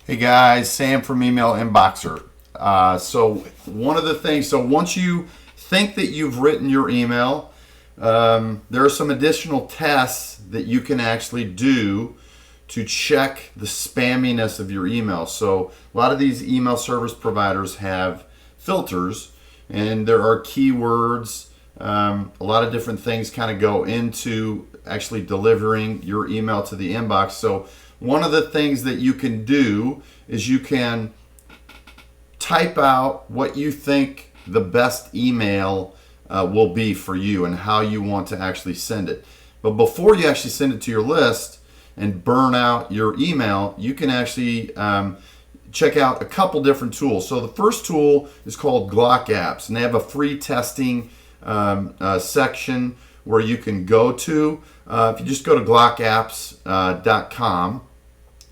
Hey guys, Sam from Email Inboxer. So one of the things, so once you think that you've written your email, there are some additional tests that you can actually do to check the spamminess of your email. So a lot of these email service providers have filters, and there are keywords. A lot of different things kind of go into actually delivering your email to the inbox. So one of the things that you can do is you can type out what you think the best email will be for you and how you want to actually send it. But before you actually send it to your list and burn out your email, you can actually check out a couple different tools. So the first tool is called Glock Apps, and they have a free testing section where you can go to. If you just go to glockapps.com,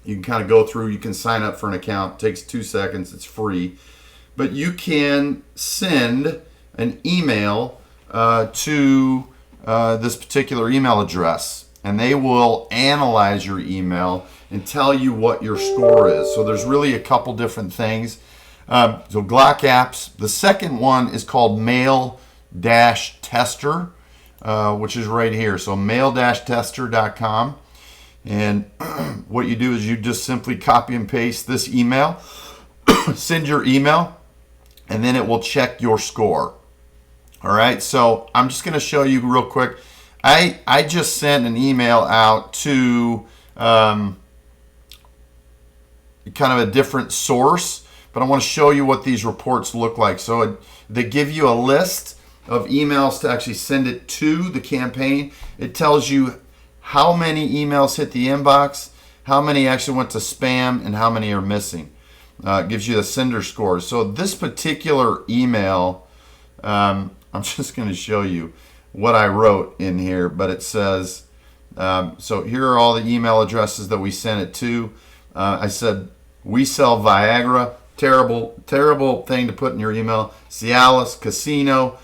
you can kind of go through, you can sign up for an account. It takes 2 seconds, it's free. But you can send an email to this particular email address, and they will analyze your email and tell you what your score is. So there's really a couple different things. So Glock Apps. The second one is called Mail-Tester, which is right here. So mail-tester.com. And what you do is you just simply copy and paste this email, send your email, and then it will check your score. All right, so I'm just going to show you real quick. I just sent an email out to kind of a different source, but I want to show you what these reports look like. So they give you a list of emails to actually send it to the campaign. It tells you how many emails hit the inbox, how many actually went to spam, and how many are missing. It gives you the sender scores. So this particular email, I'm just going to show you what I wrote in here, but it says, so here are all the email addresses that we sent it to. I said, we sell Viagra, terrible thing to put in your email. Cialis, Casino,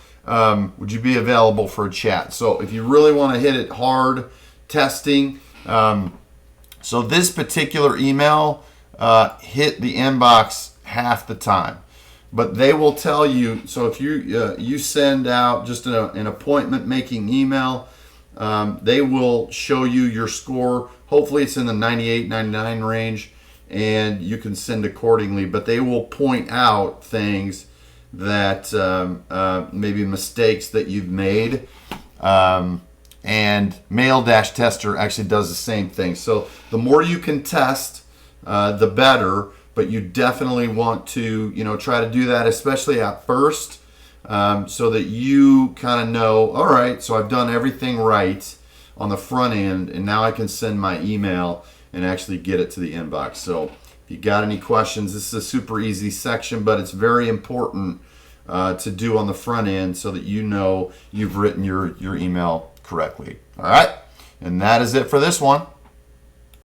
would you be available for a chat? So if you really want to hit it hard, testing. So this particular email hit the inbox half the time, but they will tell you. So if you send out just an appointment making email, they will show you your score. Hopefully it's in the 98, 99 range, and you can send accordingly. But they will point out things that maybe mistakes that you've made. And Mail-Tester actually does the same thing. So the more you can test, the better. But you definitely want to, try to do that, especially at first, so that you kind of know, all right, so I've done everything right on the front end, and now I can send my email and actually get it to the inbox. So if you got any questions, this is a super easy section, but it's very important to do on the front end so that you know you've written your email correctly. All right, and that is it for this one.